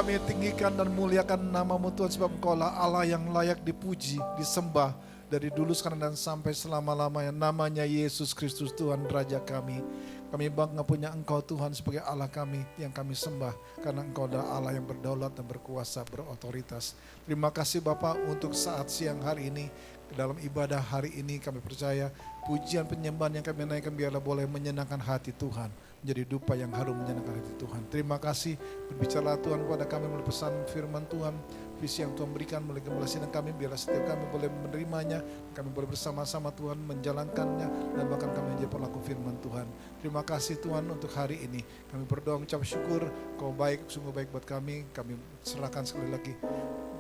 Kami tinggikan dan muliakan nama-Mu Tuhan, sebab Engkau-lah Allah yang layak dipuji, disembah dari dulu sekarang dan sampai selama-lamanya. Namanya Yesus Kristus Tuhan Raja kami. Kami bangga punya Engkau Tuhan sebagai Allah kami yang kami sembah, karena Engkau adalah Allah yang berdaulat dan berkuasa, berotoritas. Terima kasih Bapa untuk saat siang hari ini. Dalam ibadah hari ini kami percaya pujian penyembahan yang kami naikkan biarlah boleh menyenangkan hati Tuhan, menjadi dupa yang harum menyenangkan hati Tuhan. Terima kasih, berbicara Tuhan kepada kami melalui pesan firman Tuhan, visi yang Tuhan berikan melalui gemala sidang kami, biarlah setiap kami boleh menerimanya, kami boleh bersama-sama Tuhan menjalankannya, dan bahkan kami menjadi pelaku firman Tuhan. Terima kasih Tuhan untuk hari ini. Kami berdoa mengucap syukur, Kau baik, sungguh baik buat kami. Kami serahkan sekali lagi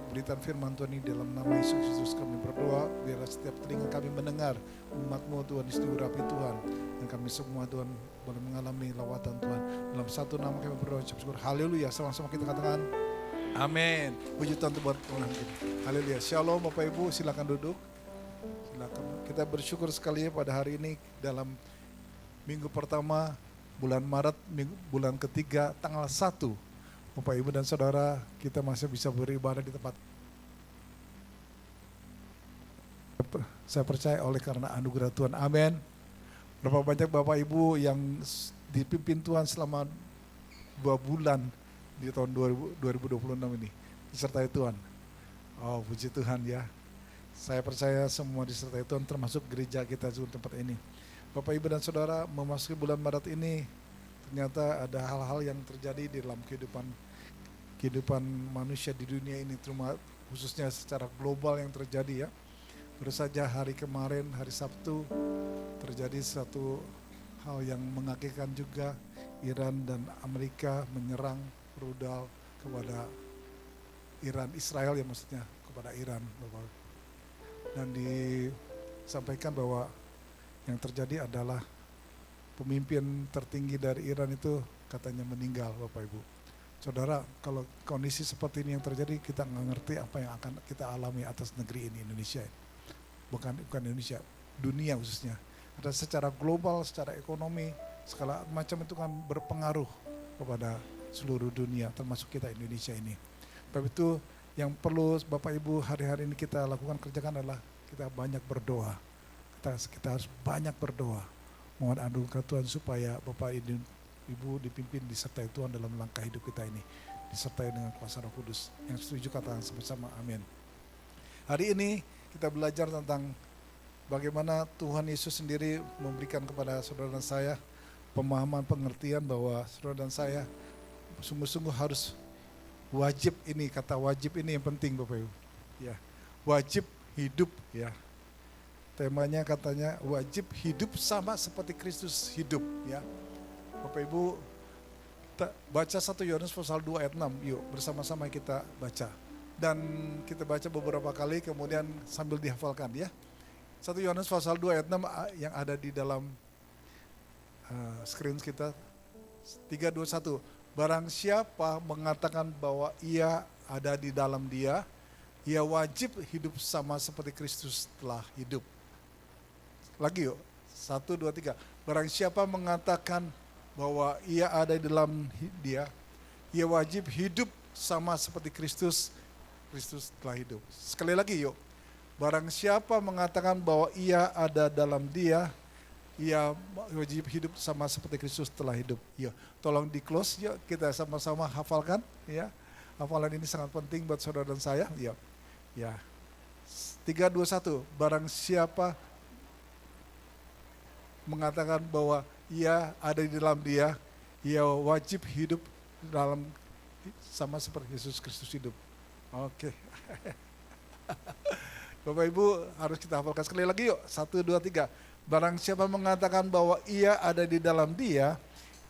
beritaan firman Tuhan ini dalam nama Yesus Kristus. Kami berdoa biarlah setiap telinga kami mendengar umat-Mu Tuhan diurapi Tuhan, dan kami semua Tuhan boleh mengalami lawatan Tuhan. Dalam satu nama kami berdoa ucap syukur. Haleluya. Sama-sama kita katakan amin. Puji Tuhan buat Tuhan kita. Haleluya. Shalom Bapak Ibu, silakan duduk. Silakan. Kita bersyukur sekali ya pada hari ini dalam minggu pertama bulan Maret, bulan ketiga, tanggal 1. Bapak Ibu dan Saudara, kita masih bisa beribadah di tempat. Saya percaya oleh karena anugerah Tuhan. Amin. Berapa banyak Bapak Ibu yang dipimpin Tuhan selama 2 bulan di tahun 2026 ini, disertai Tuhan. Oh, puji Tuhan ya. Saya percaya semua disertai Tuhan, termasuk gereja kita di tempat ini. Bapak Ibu dan Saudara, memasuki bulan Maret ini, ternyata ada hal-hal yang terjadi di dalam kehidupan manusia di dunia ini, terutama khususnya secara global yang terjadi ya. Baru saja hari kemarin, hari Sabtu, terjadi satu hal yang mengagetkan juga. Iran dan Amerika menyerang rudal kepada Israel ya, maksudnya kepada Iran. Dan disampaikan bahwa yang terjadi adalah pemimpin tertinggi dari Iran itu katanya meninggal, Bapak Ibu. Saudara, kalau kondisi seperti ini yang terjadi, kita nggak ngerti apa yang akan kita alami atas negeri ini, Indonesia. Bukan Indonesia, dunia khususnya. Ada secara global, secara ekonomi, segala macam itu kan berpengaruh kepada seluruh dunia, termasuk kita Indonesia ini. Sebab itu yang perlu Bapak Ibu hari-hari ini kita lakukan, kerjakan adalah kita banyak berdoa. Kita harus banyak berdoa. Mohon anugerah Tuhan supaya Bapak Ibu dipimpin, disertai Tuhan dalam langkah hidup kita ini. Disertai dengan kuasa Roh Kudus. Yang setuju katakan sama-sama amin. Hari ini kita belajar tentang bagaimana Tuhan Yesus sendiri memberikan kepada saudara dan saya pemahaman, pengertian bahwa saudara dan saya sungguh-sungguh harus wajib ini, kata wajib ini yang penting Bapak Ibu. Ya, wajib hidup ya. Temanya katanya wajib hidup sama seperti Kristus hidup ya. Bapak Ibu baca 1 Yohanes pasal 2 ayat 6, yuk bersama-sama kita baca. Dan kita baca beberapa kali kemudian sambil dihafalkan ya. 1 Yohanes pasal 2 ayat 6 yang ada di dalam screen kita. 3, 2, 1. Barang siapa mengatakan bahwa ia ada di dalam dia, ia wajib hidup sama seperti Kristus telah hidup. Lagi yuk, 1, 2, 3. Barang siapa mengatakan bahwa ia ada di dalam dia, ia wajib hidup sama seperti Kristus telah hidup. Sekali lagi yuk, barang siapa mengatakan bahwa ia ada dalam dia, ia wajib hidup sama seperti Kristus telah hidup. Yuk, tolong di close yuk, kita sama-sama hafalkan ya. Hafalan ini sangat penting buat saudara dan saya. Yuk, ya. 3, 2, 1. Barang siapa mengatakan bahwa ia ada di dalam dia, ia wajib hidup dalam sama seperti Yesus Kristus hidup. Oke. Bapak Ibu harus kita hafalkan sekali lagi yuk. 1, 2, 3. Barang siapa mengatakan bahwa ia ada di dalam dia,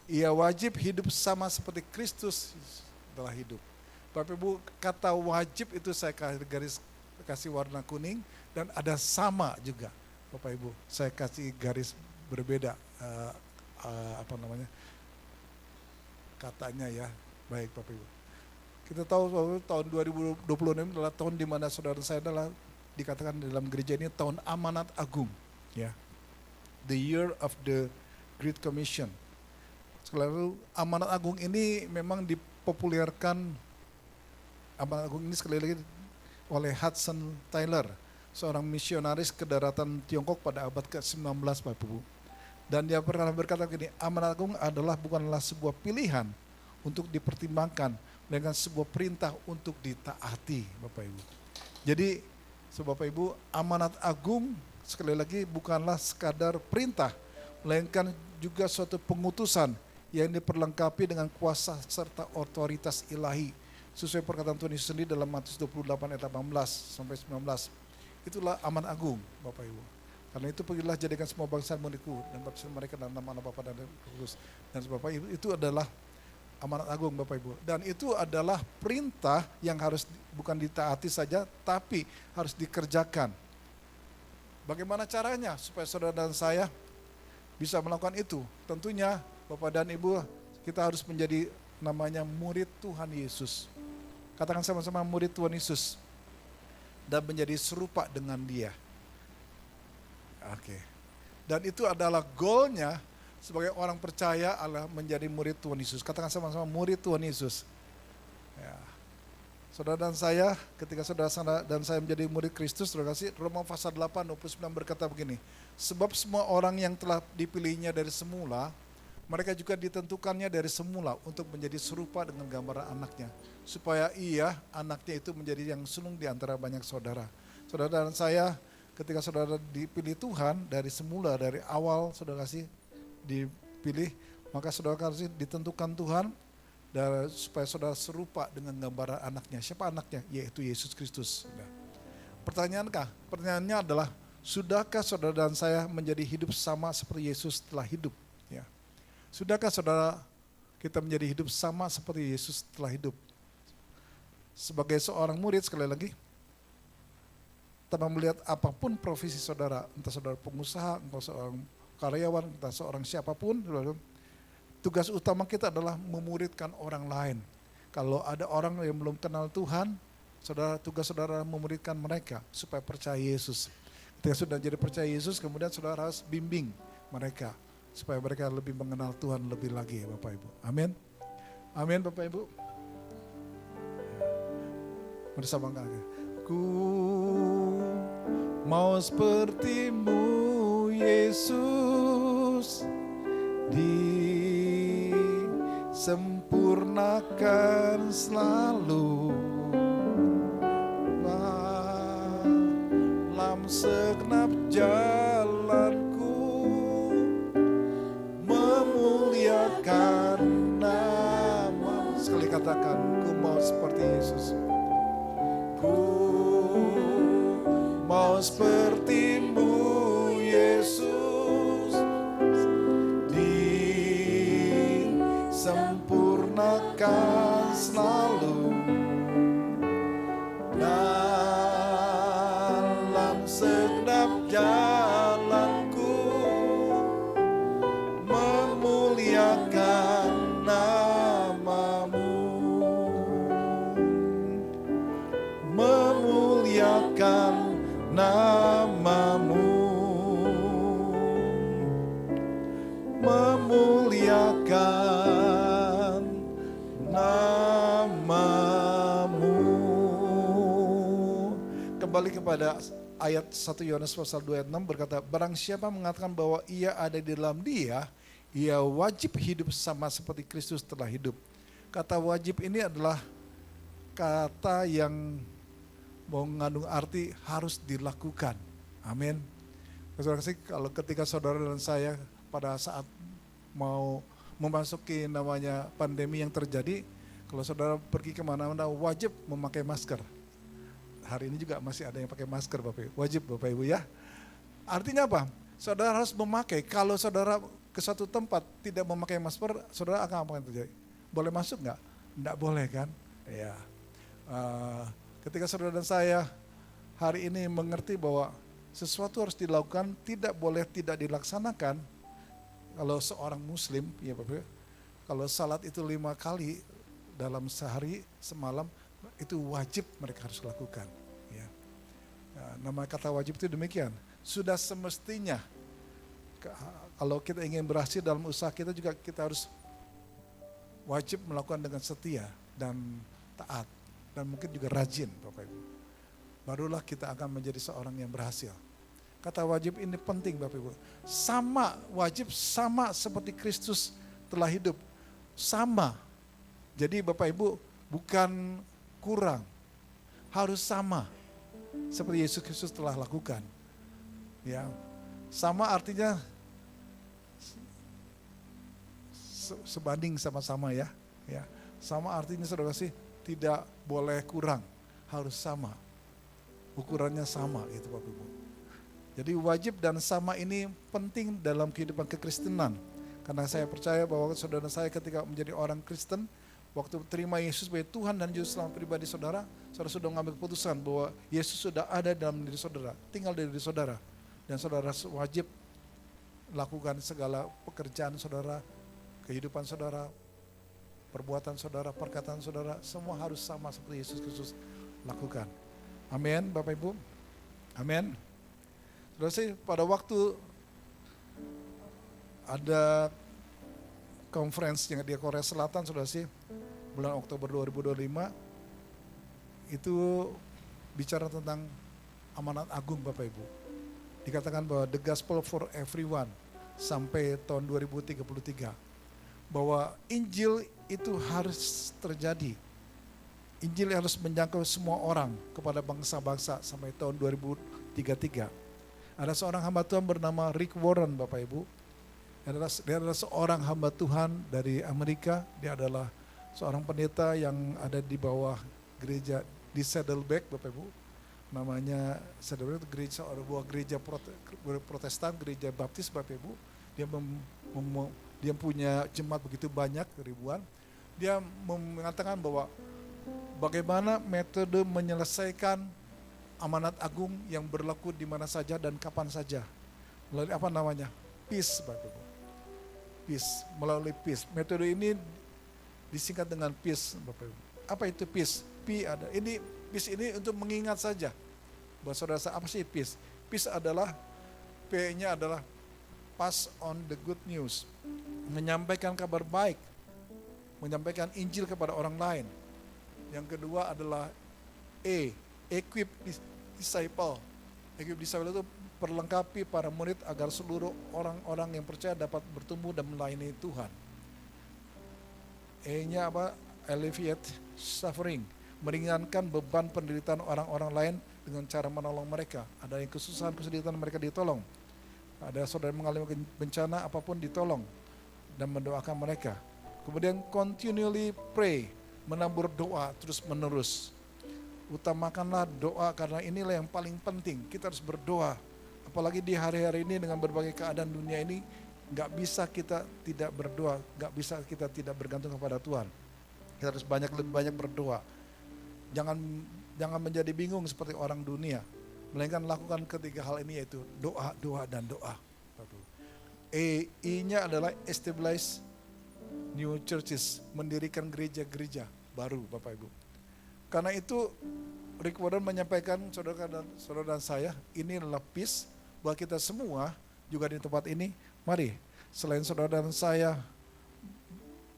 ia wajib hidup sama seperti Kristus telah hidup. Bapak Ibu, kata wajib itu saya kasih warna kuning, dan ada sama juga. Bapak Ibu, saya kasih garis berbeda katanya ya. Baik Bapak Ibu, kita tahu bahwa tahun 2026 adalah tahun di mana saudara saya adalah dikatakan dalam gereja ini tahun amanat agung ya, the year of the Great Commission. Lalu amanat agung ini memang dipopulerkan Amanat Agung ini sekali lagi oleh Hudson Taylor, seorang misionaris ke daratan Tiongkok pada abad ke-19, Bapak Ibu. Dan dia pernah berkata begini, amanat agung bukanlah sebuah pilihan untuk dipertimbangkan, melainkan sebuah perintah untuk ditaati, Bapak Ibu. Jadi, Bapak Ibu, amanat agung sekali lagi bukanlah sekadar perintah, melainkan juga suatu pengutusan yang diperlengkapi dengan kuasa serta otoritas ilahi. Sesuai perkataan Tuhan Yesus sendiri dalam Matius 28 ayat 18 sampai 19. Itulah amanat agung, Bapak Ibu. Karena itu pergilah jadikan semua bangsa muridku dan baptiskan mereka dalam nama Allah Bapa dan Roh Kudus. Dan Bapak Ibu, itu adalah amanat agung, Bapak Ibu. Dan itu adalah perintah yang harus bukan ditaati saja, tapi harus dikerjakan. Bagaimana caranya supaya saudara dan saya bisa melakukan itu? Tentunya Bapak dan Ibu, kita harus menjadi namanya murid Tuhan Yesus. Katakan sama-sama, murid Tuhan Yesus. Dan menjadi serupa dengan Dia. Oke. Dan itu adalah goalnya sebagai orang percaya adalah menjadi murid Tuhan Yesus. Katakan sama-sama, murid Tuhan Yesus. Ya. Saudara dan saya, ketika saudara dan saya menjadi murid Kristus, saudara kasih, Roma pasal 8, 29 berkata begini, sebab semua orang yang telah dipilihnya dari semula, mereka juga ditentukannya dari semula untuk menjadi serupa dengan gambaran anaknya. Supaya anaknya itu menjadi yang sulung di antara banyak saudara. Saudara dan saya, ketika saudara dipilih Tuhan dari semula, dari awal saudara kasih dipilih, maka saudara kasih ditentukan Tuhan supaya saudara serupa dengan gambaran anaknya. Siapa anaknya? Yaitu Yesus Kristus. Pertanyaannya adalah, sudahkah saudara dan saya menjadi hidup sama seperti Yesus telah hidup? Ya. Sudahkah saudara kita menjadi hidup sama seperti Yesus telah hidup? Sebagai seorang murid, sekali lagi, tanpa melihat apapun profesi saudara, entah saudara pengusaha, entah seorang karyawan, entah seorang siapapun, tugas utama kita adalah memuridkan orang lain. Kalau ada orang yang belum kenal Tuhan, tugas saudara memuridkan mereka supaya percaya Yesus. Ketika sudah jadi percaya Yesus, kemudian saudara harus bimbing mereka supaya mereka lebih mengenal Tuhan lebih lagi, Bapak Ibu. Amin. Amin, Bapak Ibu. Bersama kami. Ku mau seperti-Mu, Yesus, disempurnakan selalu dalam segenap jalanku, memuliakan nama. Sekali katakan, ku mau seperti Yesus. Ku mau seperti-Mu, Yesus, disempurnakan selalu dalam segenap jalanku, memuliakan nama-Mu, memuliakan nama-Mu, memuliakan nama-Mu. Kembali kepada ayat 1 Yohanes pasal 2 ayat 6 berkata, barang siapa mengatakan bahwa ia ada di dalam Dia, ia wajib hidup sama seperti Kristus telah hidup. Kata wajib ini adalah kata yang mengandung arti harus dilakukan. Amin. Saudara kasih, kalau ketika saudara dan saya pada saat mau memasuki namanya pandemi yang terjadi, kalau saudara pergi kemana-mana wajib memakai masker. Hari ini juga masih ada yang pakai masker, Bapak Ibu. Wajib, Bapak Ibu ya. Artinya apa? Saudara harus memakai. Kalau saudara ke satu tempat tidak memakai masker, saudara akan apa yang terjadi? Boleh masuk nggak? Nggak boleh kan? Ya. Ketika saudara dan saya hari ini mengerti bahwa sesuatu harus dilakukan, tidak boleh tidak dilaksanakan. Kalau seorang muslim, ya Bapak, kalau salat itu 5 kali dalam sehari semalam, itu wajib mereka harus lakukan. Ya. Nama kata wajib itu demikian. Sudah semestinya, kalau kita ingin berhasil dalam usaha kita juga kita harus wajib melakukan dengan setia dan taat. dan mungkin juga rajin Bapak Ibu. Barulah kita akan menjadi seorang yang berhasil. Kata wajib ini penting Bapak Ibu. Wajib sama seperti Kristus telah hidup. Sama. Jadi Bapak Ibu bukan kurang. Harus sama. Seperti Yesus Kristus telah lakukan. Ya. Sama artinya sebanding sama-sama ya. Ya. Sama artinya saudara sih tidak boleh kurang. Harus sama. Ukurannya sama gitu Bapak Ibu. Jadi wajib dan sama ini penting dalam kehidupan kekristenan. Karena saya percaya bahwa saudara saya ketika menjadi orang Kristen, waktu terima Yesus sebagai Tuhan dan Juru Selamat pribadi saudara, saudara sudah mengambil keputusan bahwa Yesus sudah ada dalam diri saudara, tinggal di diri saudara. Dan saudara wajib lakukan segala pekerjaan saudara, kehidupan saudara, perbuatan saudara, perkataan saudara, semua harus sama seperti Yesus Kristus lakukan. Amin Bapak Ibu. Amin. Saudara sih pada waktu ada conference yang di Korea Selatan saudara sih, bulan Oktober 2025, itu bicara tentang amanat agung Bapak Ibu. Dikatakan bahwa the gospel for everyone sampai tahun 2033. Bahwa Injil itu harus terjadi. Injil harus menjangkau semua orang kepada bangsa-bangsa sampai tahun 2033. Ada seorang hamba Tuhan bernama Rick Warren Bapak Ibu. Dia adalah seorang hamba Tuhan dari Amerika. Dia adalah seorang pendeta yang ada di bawah gereja di Saddleback Bapak Ibu. Namanya Saddleback itu gereja, sebuah gereja Protestan, gereja Baptis Bapak Ibu. Dia punya jemaat begitu banyak, ribuan. Dia mengatakan bahwa bagaimana metode menyelesaikan amanat agung yang berlaku di mana saja dan kapan saja. Melalui peace Bapak Ibu. Peace, melalui peace. Metode ini disingkat dengan peace Bapak Ibu. Apa itu peace? Peace ini untuk mengingat saja. Bahwa saudara, apa sih peace? Peace adalah, P-nya adalah pass on the good news. Menyampaikan kabar baik. Menyampaikan Injil kepada orang lain. Yang kedua adalah equip disciple. Equip disciple itu perlengkapi para murid agar seluruh orang-orang yang percaya dapat bertumbuh dan melayani Tuhan. E-nya apa? Alleviate suffering. Meringankan beban penderitaan orang-orang lain dengan cara menolong mereka. Ada yang kesusahan, kesulitan mereka ditolong. Ada saudara yang mengalami bencana apapun ditolong dan mendoakan mereka. Kemudian continually pray, menabur doa terus menerus. Utamakanlah doa karena inilah yang paling penting. Kita harus berdoa. Apalagi di hari-hari ini dengan berbagai keadaan dunia ini, gak bisa kita tidak berdoa, gak bisa kita tidak bergantung kepada Tuhan. Kita harus lebih banyak berdoa. Jangan menjadi bingung seperti orang dunia. Melainkan lakukan ketiga hal ini, yaitu doa, doa, dan doa. I-nya adalah establish new churches, mendirikan gereja-gereja baru Bapak Ibu. Karena itu Rick Warren menyampaikan saudara dan saya, ini adalah peace bahwa kita semua juga di tempat ini, mari selain saudara dan saya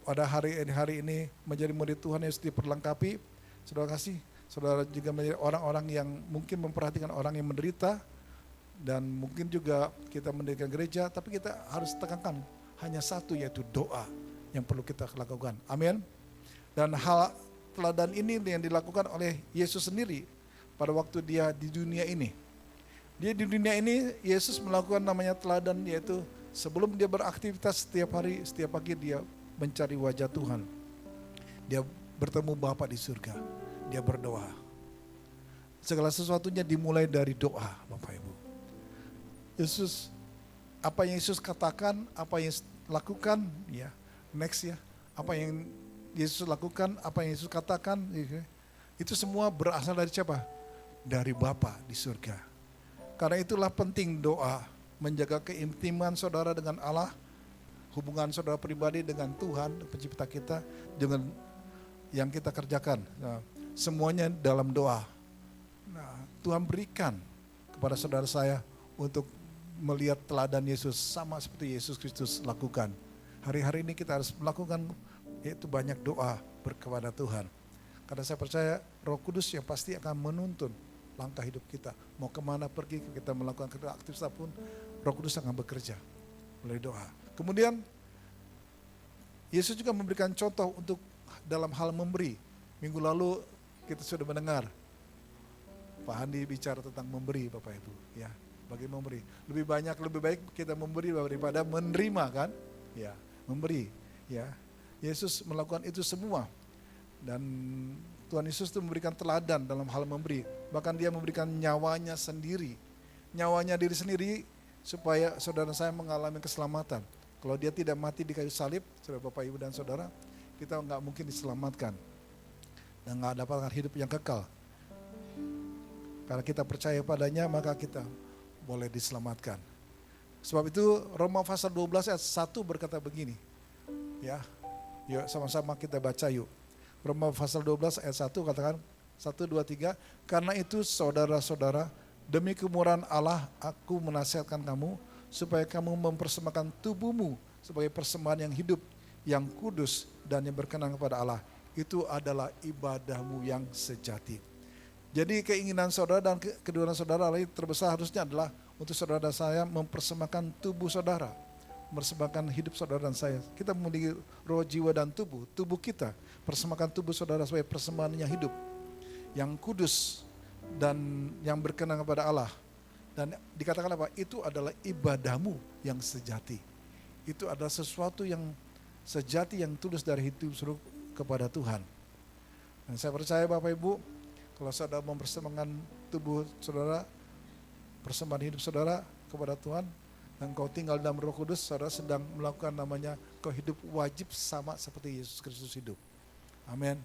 pada hari ini menjadi murid Tuhan yang diperlengkapi, saudara juga menjadi orang-orang yang mungkin memperhatikan orang yang menderita, dan mungkin juga kita mendirikan gereja, tapi kita harus tekankan hanya satu, yaitu doa yang perlu kita lakukan. Amin. Dan hal teladan ini yang dilakukan oleh Yesus sendiri pada waktu dia di dunia ini. Dia di dunia ini, Yesus melakukan namanya teladan, yaitu sebelum dia beraktivitas setiap hari, setiap pagi dia mencari wajah Tuhan. Dia bertemu Bapa di surga. Dia berdoa. Segala sesuatunya dimulai dari doa, Bapak Ibu. Yesus, apa yang Yesus katakan, apa yang Yesus lakukan, ya, next ya, apa yang Yesus lakukan, apa yang Yesus katakan, itu semua berasal dari siapa? Dari Bapa di surga. Karena itulah penting doa, menjaga keintiman saudara dengan Allah, hubungan saudara pribadi dengan Tuhan, pencipta kita, dengan yang kita kerjakan. Nah, semuanya dalam doa. Nah, Tuhan berikan kepada saudara saya untuk melihat teladan Yesus sama seperti Yesus Kristus lakukan. Hari-hari ini kita harus melakukan, yaitu banyak doa kepada Tuhan. Karena saya percaya Roh Kudus yang pasti akan menuntun langkah hidup kita. Mau kemana pergi, kita melakukan aktivitas apapun, Roh Kudus akan bekerja melalui doa. Kemudian Yesus juga memberikan contoh untuk dalam hal memberi. Minggu lalu kita sudah mendengar Pak Handi bicara tentang memberi, Bapak Ibu, ya, bagi memberi. Lebih baik kita memberi daripada menerima, kan? Ya, memberi, ya. Yesus melakukan itu semua. Dan Tuhan Yesus itu memberikan teladan dalam hal memberi. Bahkan dia memberikan nyawanya sendiri. Nyawanya diri sendiri supaya saudara saya mengalami keselamatan. Kalau dia tidak mati di kayu salib, saudara Bapak Ibu dan saudara, kita nggak mungkin diselamatkan. Dan nggak dapatkan hidup yang kekal. Karena kita percaya padanya, maka kita boleh diselamatkan. Sebab itu Roma pasal 12 ayat 1 berkata begini. Ya, yuk sama-sama kita baca yuk. Roma pasal 12 ayat 1 katakan 1, 2, 3. Karena itu saudara-saudara, demi kemurahan Allah aku menasihatkan kamu supaya kamu mempersembahkan tubuhmu sebagai persembahan yang hidup, yang kudus dan yang berkenan kepada Allah. Itu adalah ibadahmu yang sejati. Jadi keinginan saudara dan kedua saudara lain terbesar harusnya adalah untuk saudara dan saya mempersembahkan tubuh saudara, mempersembahkan hidup saudara dan saya. Kita memiliki roh, jiwa dan tubuh kita. Persembahkan tubuh saudara sebagai persembahan yang hidup, yang kudus dan yang berkenan kepada Allah. Dan dikatakan apa? Itu adalah ibadahmu yang sejati. Itu adalah sesuatu yang sejati, yang tulus dari hidup seluruh kepada Tuhan. Dan saya percaya Bapak Ibu, kalau saudara mempersembahkan tubuh saudara, persembahan hidup saudara kepada Tuhan, dan kau tinggal dalam Roh Kudus, saudara sedang melakukan namanya kau hidup wajib sama seperti Yesus Kristus hidup. Amin.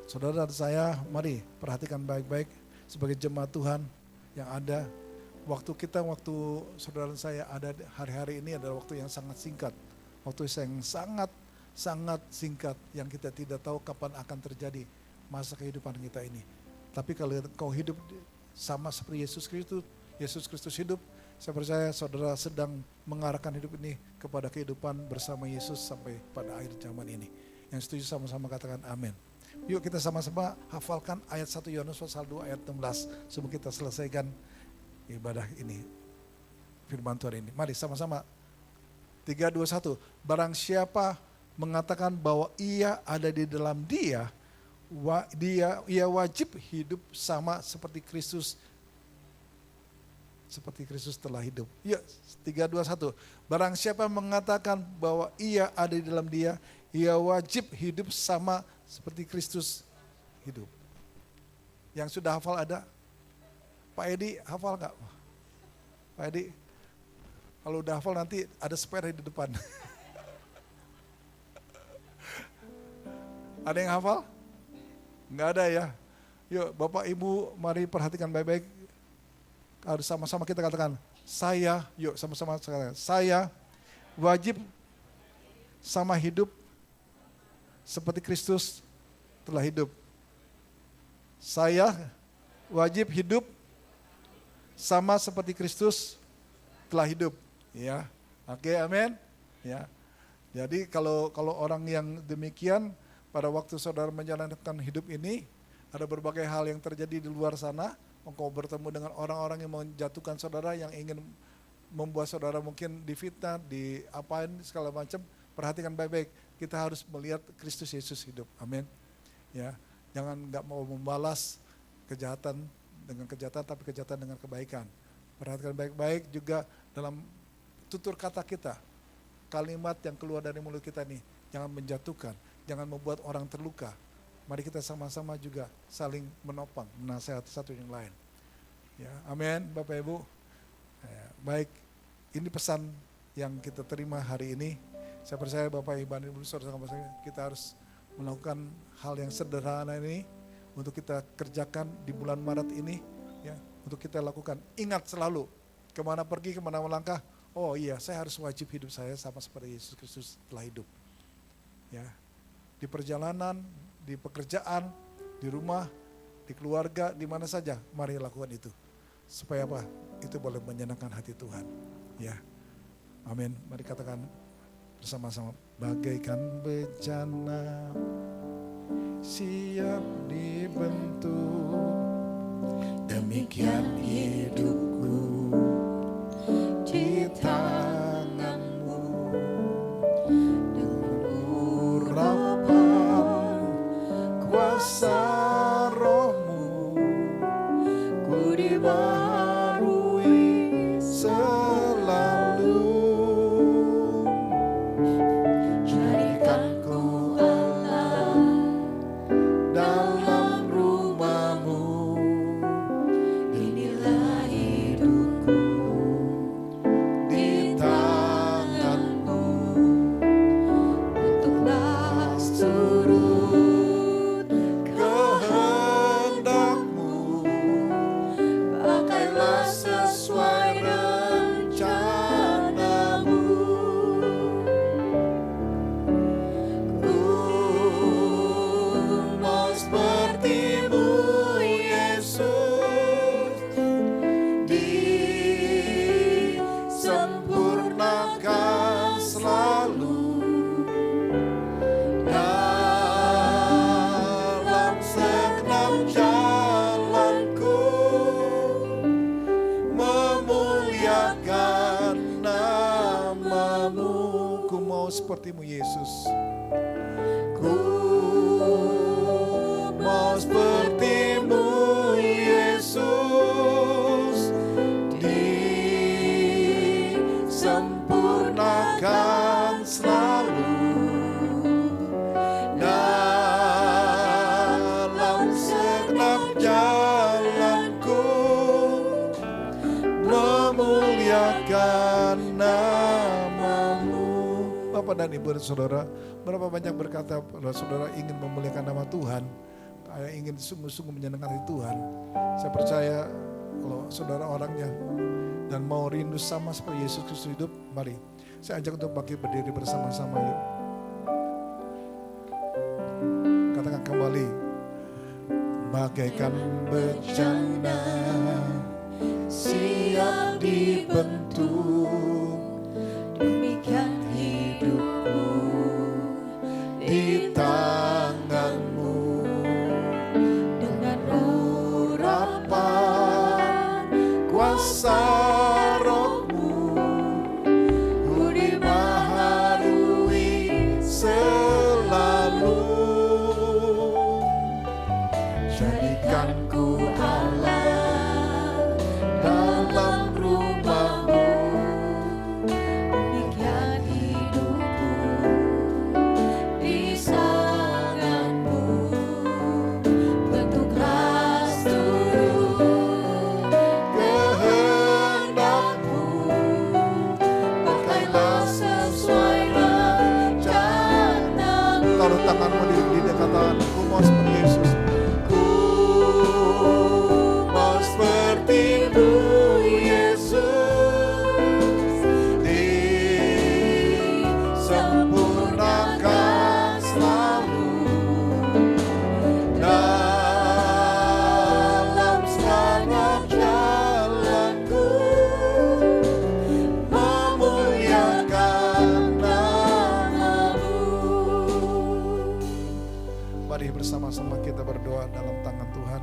Saudara dan saya, mari perhatikan baik-baik sebagai jemaat Tuhan yang ada. Waktu saudara dan saya ada hari-hari ini adalah waktu yang sangat singkat. Waktu yang sangat singkat yang kita tidak tahu kapan akan terjadi masa kehidupan kita ini. Tapi kalau kau hidup sama seperti Yesus Kristus hidup, saya percaya saudara sedang mengarahkan hidup ini kepada kehidupan bersama Yesus sampai pada akhir zaman ini. Yang setuju sama-sama katakan amin. Yuk kita sama-sama hafalkan ayat 1 Yohanes pasal 2 ayat 16 sebelum kita selesaikan ibadah ini, firman Tuhan ini. Mari sama-sama 3, 2, 1. Barang siapa mengatakan bahwa ia ada di dalam dia wajib hidup sama seperti Kristus telah hidup. Ya, 3, 2, 1. Barang siapa mengatakan bahwa ia ada di dalam dia, ia wajib hidup sama seperti Kristus hidup. Yang sudah hafal ada? Pak Edi hafal nggak? Pak Edi, kalau udah hafal nanti ada spare di depan. Ada yang hafal? Nggak ada ya. Yuk Bapak Ibu mari perhatikan baik-baik. Harus sama-sama kita katakan, yuk sama-sama katakan, saya wajib sama hidup seperti Kristus telah hidup. Saya wajib hidup sama seperti Kristus telah hidup. Ya, oke, amin. Ya, jadi kalau orang yang demikian, pada waktu saudara menjalankan hidup ini, ada berbagai hal yang terjadi di luar sana. Engkau bertemu dengan orang-orang yang menjatuhkan saudara, yang ingin membuat saudara mungkin difitnah, diapain segala macam. Perhatikan baik-baik, kita harus melihat Kristus Yesus hidup. Amin. Ya, jangan nggak mau membalas kejahatan dengan kejahatan, tapi kejahatan dengan kebaikan. Perhatikan baik-baik juga dalam tutur kata kita, kalimat yang keluar dari mulut kita nih, jangan menjatuhkan, jangan membuat orang terluka. Mari kita sama-sama juga saling menopang, menasihati satu yang lain. Ya, amin, Bapak Ibu. Ya, baik, ini pesan yang kita terima hari ini. Saya percaya Bapak Ibu saudara kita harus melakukan hal yang sederhana ini untuk kita kerjakan di bulan Maret ini, ya, untuk kita lakukan. Ingat selalu, kemana pergi, kemana melangkah, oh iya, saya harus wajib hidup saya sama seperti Yesus Kristus telah hidup. Ya, di perjalanan, di pekerjaan, di rumah, di keluarga, di mana saja, mari lakukan itu. Supaya apa? Itu boleh menyenangkan hati Tuhan. Ya, amin. Mari katakan bersama-sama, bagaikan bejana siap dibentuk. Demikian hidupku di tanganmu, Dengan urapan kuasa rohmu, ku dibaharui selalu. jadikan ku Allah Dalam rumahmu, inilah hidupku di tanganmu, bentuklah turut kehendakmu, pakailah sesuai rencanamu. Ku mau sepertimu Yesus, disempurnakan selalu dalam segenap jalanku, memuliakan namamu. Ku mau sepertimu Yesus. Ku mau sepertimu Yesus, disempurnakan selalu dalam segenap jalanku, memuliakan namamu. Bapak dan Ibu dan Saudara, berapa banyak berkata kalau saudara ingin memuliakan nama Tuhan, kayak ingin sungguh-sungguh menyenangkan hati Tuhan. Saya percaya kalau saudara orangnya dan mau rindu sama seperti Yesus Kristus hidup, mari saya ajak untuk bangkit berdiri bersama-sama yuk. Katakan kembali, bagaikan bencana siap dibentuk, demikian hidupku di tanganmu, dengan urapan kuasa rohmu, ku dibaharui selalu. Jadikan ku Allah dalam rumahmu, demikian hidupku di tanganmu, bentuklah turut kehendakmu, pakailah sesuai rencanamu. taruh tanganmu di dekatan. Ku mau seperti Yesus. Ku mau sepertimu Yesus, disempurnakan selalu dalam segenap jalanku, memuliakan namamu. Mari bersama-sama kita berdoa dalam tangan Tuhan.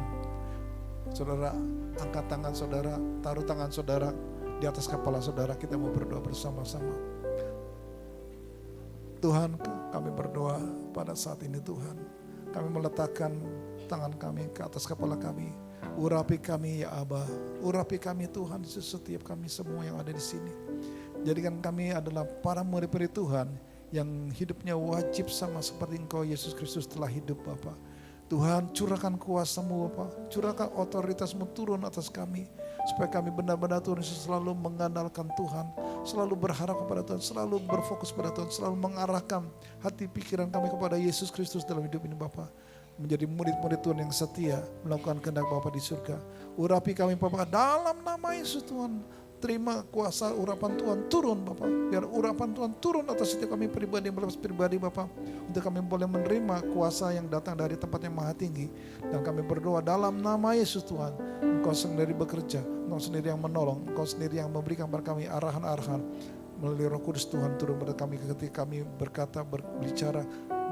Saudara, angkat tangan saudara, taruh tangan saudara di atas kepala saudara, kita mau berdoa bersama-sama. Tuhan, kami berdoa pada saat ini Tuhan. Kami meletakkan tangan kami ke atas kepala kami. Urapi kami ya Aba, urapi kami Tuhan, setiap kami semua yang ada di sini. Jadikan kami adalah para murid-murid Tuhan yang hidupnya wajib sama seperti Engkau Yesus Kristus telah hidup Bapa. Tuhan, curahkan kuasa-Mu Bapa, curahkan otoritas-Mu turun atas kami, supaya kami benar-benar Tuhan Yesus selalu mengandalkan Tuhan, selalu berharap kepada Tuhan, selalu berfokus pada Tuhan, selalu mengarahkan hati pikiran kami kepada Yesus Kristus dalam hidup ini Bapa. Menjadi murid-murid Tuhan yang setia, melakukan kehendak Bapa di surga. Urapi kami Bapa dalam nama Yesus Tuhan. Terima kuasa urapan Tuhan turun Bapak. Biar urapan Tuhan turun atas setiap kami pribadi Bapak. Untuk kami boleh menerima kuasa yang datang dari tempat yang maha tinggi. Dan kami berdoa dalam nama Yesus Tuhan. Engkau sendiri bekerja, Engkau sendiri yang menolong, Engkau sendiri yang memberikan kepada kami arahan-arahan. Melalui Roh Kudus Tuhan turun pada kami ketika kami berkata, berbicara,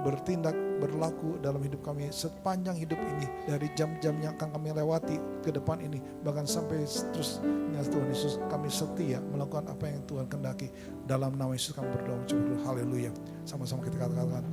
bertindak, berlaku dalam hidup kami sepanjang hidup ini, dari jam-jam yang akan kami lewati ke depan ini, bahkan sampai seterusnya. Tuhan Yesus, kami setia melakukan apa yang Tuhan kehendaki. Dalam nama Yesus kami berdoa, haleluya. Sama-sama kita katakan